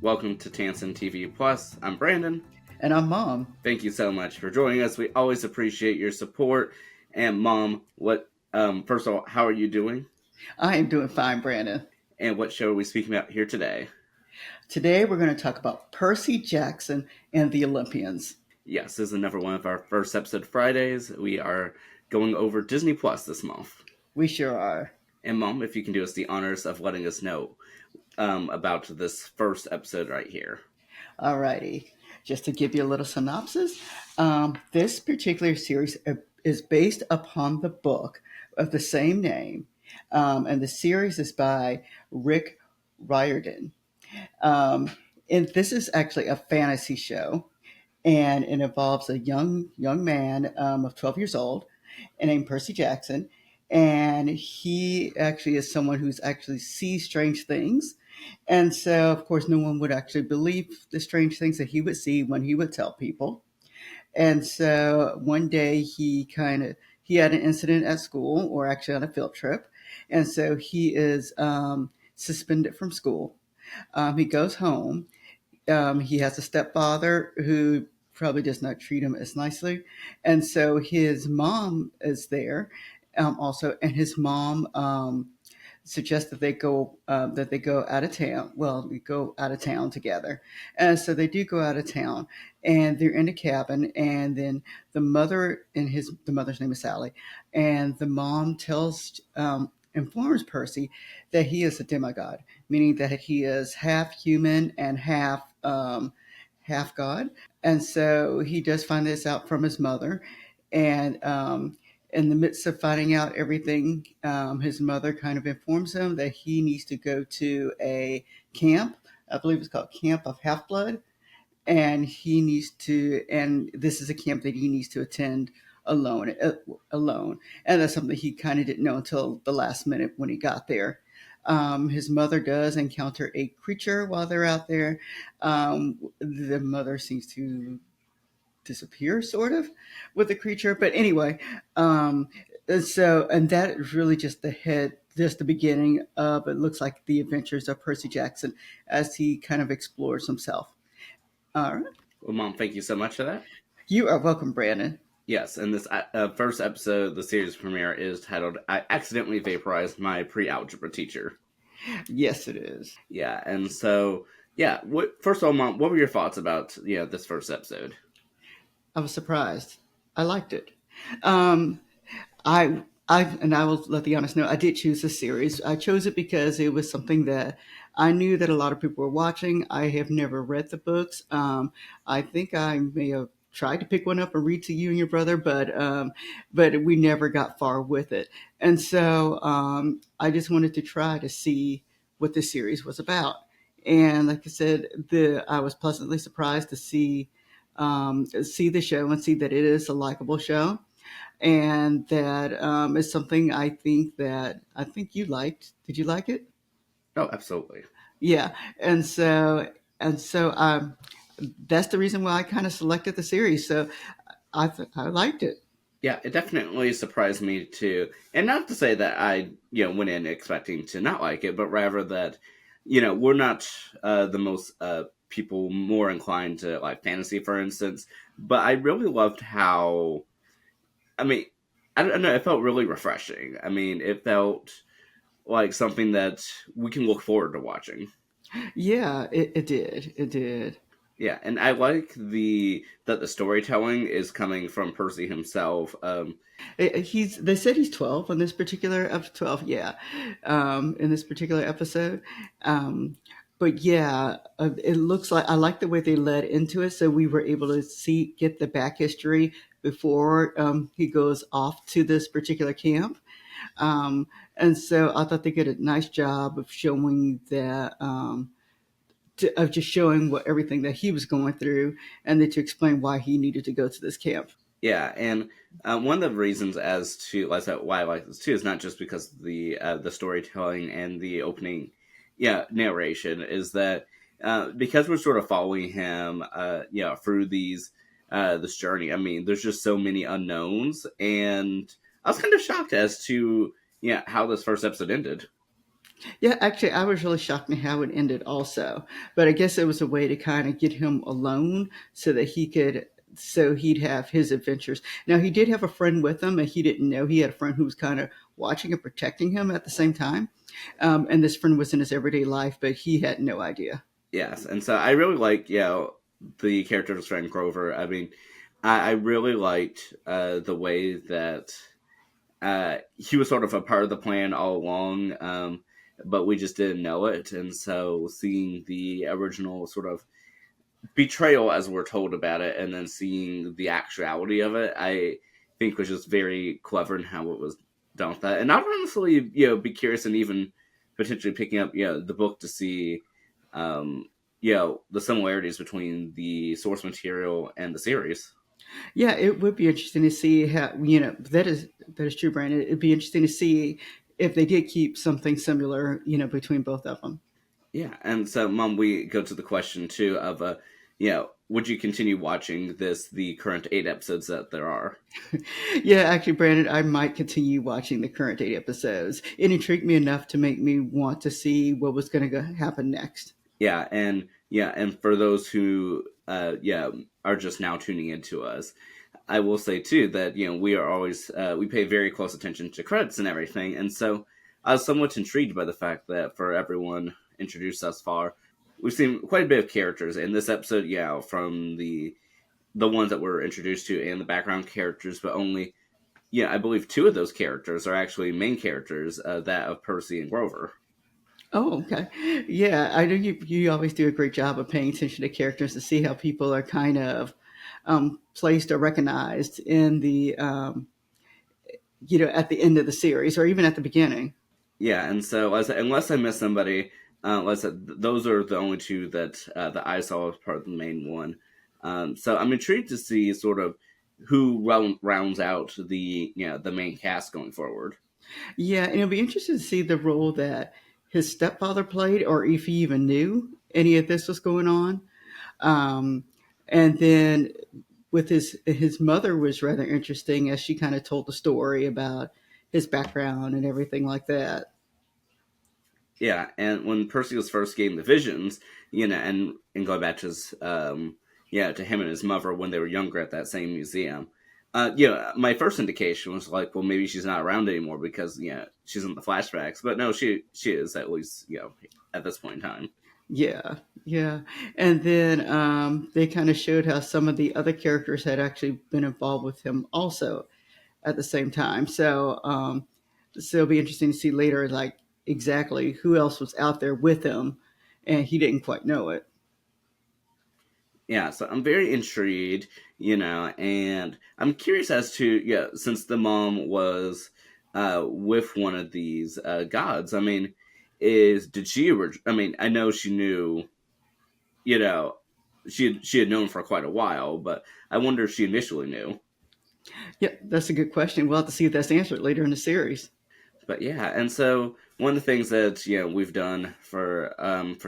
Welcome to Tansson TV Plus. I'm Brandon. And I'm Mom. Thank you so much for joining us. We always appreciate your support. And Mom, first of all, how are you doing? I am doing fine, Brandon. And what show are we speaking about here today? Today we're going to talk about Percy Jackson and the Olympians. Yes, this is another one of our first episode Fridays. We are going over Disney Plus this month. We sure are. And Mom, if you can do us the honors of letting us know about this first episode right here. Alrighty. Just to give you a little synopsis, this particular series is based upon the book of the same name, and the series is by Rick Riordan. And this is actually a fantasy show, and it involves a young man of 12 years old named Percy Jackson, and he actually is someone who's actually sees strange things. And so, of course, no one would actually believe the strange things that he would see when he would tell people. And so one day he had an incident at school, or actually on a field trip, and so he is suspended from school. He goes home. He has a stepfather who probably does not treat him as nicely, and so his mom is there also, and his mom suggests that they go out of town. Well, we go out of town together, and so they do go out of town, and they're in a cabin, and then the mother's name is Sally, and the mom informs Percy that he is a demigod, meaning that he is half human and half God. And so he does find this out from his mother. And in the midst of finding out everything, his mother kind of informs him that he needs to go to a camp. I believe it's called Camp of Half Blood. And this is a camp that he needs to attend alone. And that's something he kind of didn't know until the last minute when he got there. His mother does encounter a creature while they're out there. The mother seems to disappear, sort of, with the creature. But anyway, and that is really just the beginning of, it looks like, the adventures of Percy Jackson as he kind of explores himself. All right. Well, Mom, thank you so much for that. You are welcome, Brandon. Yes, and this first episode, the series premiere, is titled "I Accidentally Vaporized My Pre-Algebra Teacher." Yes, it is. Yeah, and so, first of all, Mom, what were your thoughts about this first episode? I was surprised. I liked it. I will let the honest know, I did choose this series. I chose it because it was something that I knew that a lot of people were watching. I have never read the books. I think I may have tried to pick one up and read to you and your brother, but we never got far with it. And so I just wanted to try to see what this series was about. And like I said, I was pleasantly surprised to see the show and see that it is a likable show, and that is something I think you liked. Did you like it? Oh, absolutely. Yeah, and so that's the reason why I kind of selected the series. So I liked it. Yeah, it definitely surprised me too, and not to say that I went in expecting to not like it, but rather that we're not the most people more inclined to like fantasy, for instance. But I really loved how, I mean, I don't know, it felt really refreshing. I mean, it felt like something that we can look forward to watching. Yeah, it did. It did. Yeah, and I like that the storytelling is coming from Percy himself. They said he's 12 on this particular 12, yeah, in this particular episode. But yeah, it looks like, I like the way they led into it, so we were able to get the back history before he goes off to this particular camp. And so I thought they did a nice job of showing that. Of just showing what everything that he was going through, and then to explain why he needed to go to this camp. Yeah, and one of the reasons as to why I like this too is not just because of the storytelling and the opening, narration, is that because we're sort of following him, through this journey. I mean, there's just so many unknowns, and I was kind of shocked as to how this first episode ended. Yeah, actually, I was really shocked at how it ended also. But I guess it was a way to kind of get him alone so that so he'd have his adventures. Now, he did have a friend with him, and he didn't know he had a friend who was kind of watching and protecting him at the same time. And this friend was in his everyday life, but he had no idea. Yes, and so I really like the character of Strand Grover. I mean, I really liked the way that he was sort of a part of the plan all along, but we just didn't know it. And so seeing the original sort of betrayal as we're told about it, and then seeing the actuality of it, I think was just very clever in how it was done with that. And I'd honestly, be curious and even potentially picking up, the book to see, um, the similarities between the source material and the series. Yeah, it would be interesting to see how that is true, Brandon. It'd be interesting to see if they did keep something similar, between both of them. Yeah, and so, Mom, we go to the question too of, would you continue watching the current 8 episodes that there are? Yeah, actually, Brandon, I might continue watching the current 8 episodes. It intrigued me enough to make me want to see what was going to happen next. And for those who, are just now tuning into us, I will say too that we are always we pay very close attention to credits and everything, and so I was somewhat intrigued by the fact that for everyone introduced thus far, we've seen quite a bit of characters in this episode. Yeah, from the ones that we're introduced to and the background characters, but only I believe two of those characters are actually main characters, that of Percy and Grover. Oh, okay. Yeah, I know you always do a great job of paying attention to characters to see how people are kind of placed or recognized in at the end of the series or even at the beginning. Yeah, and so unless I miss somebody, those are the only two that I saw as part of the main one. So I'm intrigued to see sort of who rounds out the main cast going forward. Yeah, and it'll be interesting to see the role that his stepfather played, or if he even knew any of this was going on. Um, and then with his mother was rather interesting as she kind of told the story about his background and everything like that. Yeah, and when Percy was first getting the visions, and going back to his to him and his mother when they were younger at that same museum. My first indication was like, well, maybe she's not around anymore because she's in the flashbacks. But no, she is, at least at this point in time. Yeah, yeah. And then they kind of showed how some of the other characters had actually been involved with him also at the same time. So it'll be interesting to see later, like exactly who else was out there with him, and he didn't quite know it. Yeah, so I'm very intrigued, and I'm curious as to since the mom was with one of these gods. I mean, is did she? I mean, I know she knew, you know, she had known for quite a while, but I wonder if she initially knew. Yeah, that's a good question. We'll have to see if that's answered later in the series. But yeah, and so one of the things that we've done for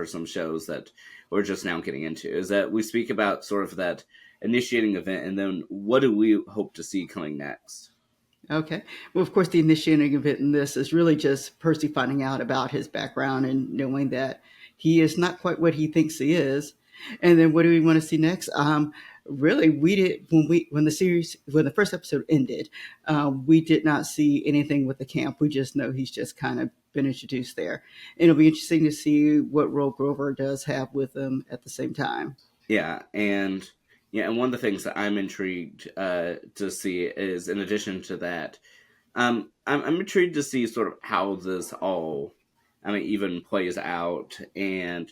some shows that we're just now getting into is that we speak about sort of that initiating event, and then what do we hope to see coming next. Okay. Well, of course, the initiating event in this is really just Percy finding out about his background and knowing that he is not quite what he thinks he is. And then what do we want to see next? Really, we did when the first episode ended, we did not see anything with the camp. We just know he's just kind of been introduced there. And it'll be interesting to see what role Grover does have with them at the same time. And one of the things that I'm intrigued to see is, in addition to that, I'm intrigued to see sort of how this all, I mean, even plays out, and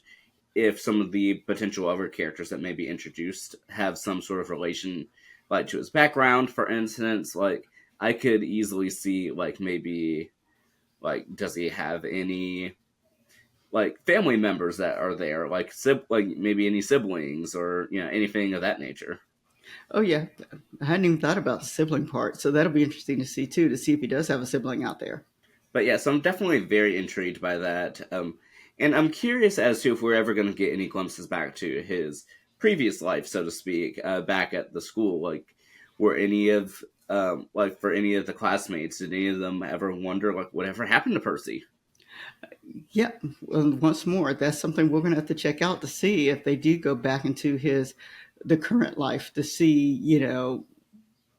if some of the potential other characters that may be introduced have some sort of relation, like to his background, for instance. Like, I could easily see, like, maybe, like, does he have any like family members that are there, like maybe any siblings or anything of that nature. Oh yeah, I hadn't even thought about the sibling part, so that'll be interesting to see too, to see if he does have a sibling out there. But yeah, so I'm definitely very intrigued by that. And I'm curious as to if we're ever going to get any glimpses back to his previous life, so to speak, back at the school. Like, were any of, like, for any of the classmates, did any of them ever wonder, like, whatever happened to Percy? Yeah, well, once more, that's something we're going to have to check out to see if they do go back into the current life to see,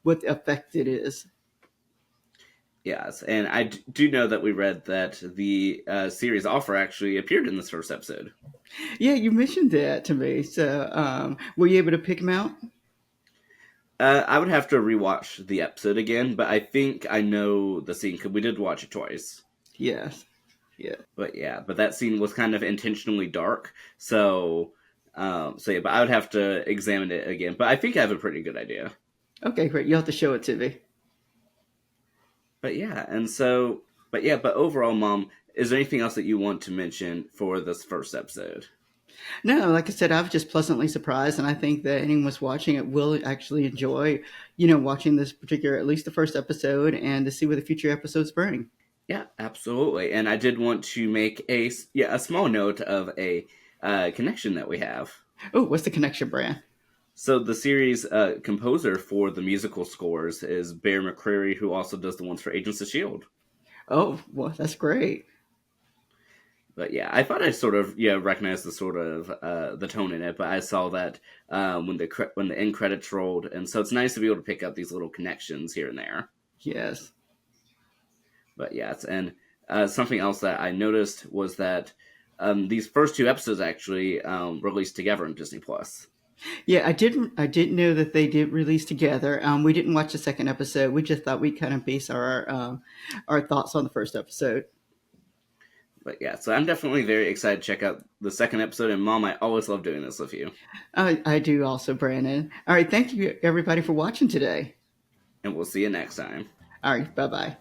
what effect it is. Yes, and do know that we read that the series offer actually appeared in this first episode. Yeah, you mentioned that to me. So, were you able to pick him out? I would have to rewatch the episode again, but I think I know the scene because we did watch it twice. Yes. Yeah. But yeah, but that scene was kind of intentionally dark, so yeah. But I would have to examine it again. But I think I have a pretty good idea. Okay, great. You'll have to show it to me. But yeah, but overall, Mom, is there anything else that you want to mention for this first episode? No, like I said, I was just pleasantly surprised, and I think that anyone who's watching it will actually enjoy, watching this particular, at least the first episode, and to see what the future episodes bring. Yeah, absolutely. And I did want to make a small note of a connection that we have. Oh, what's the connection, Brand? So the series composer for the musical scores is Bear McCreary, who also does the ones for Agents of Shield. Oh, well, that's great. But yeah, I thought I sort of recognized the sort of the tone in it, but I saw that when the end credits rolled, and so it's nice to be able to pick up these little connections here and there. Yes. But yes, and something else that I noticed was that these first two episodes actually released together on Disney Plus. Yeah, I didn't know that they did release together. We didn't watch the second episode. We just thought we'd kind of base our thoughts on the first episode. But yeah, so I'm definitely very excited to check out the second episode. And Mom, I always love doing this with you. I do also, Brandon. All right, thank you everybody for watching today. And we'll see you next time. All right, bye bye.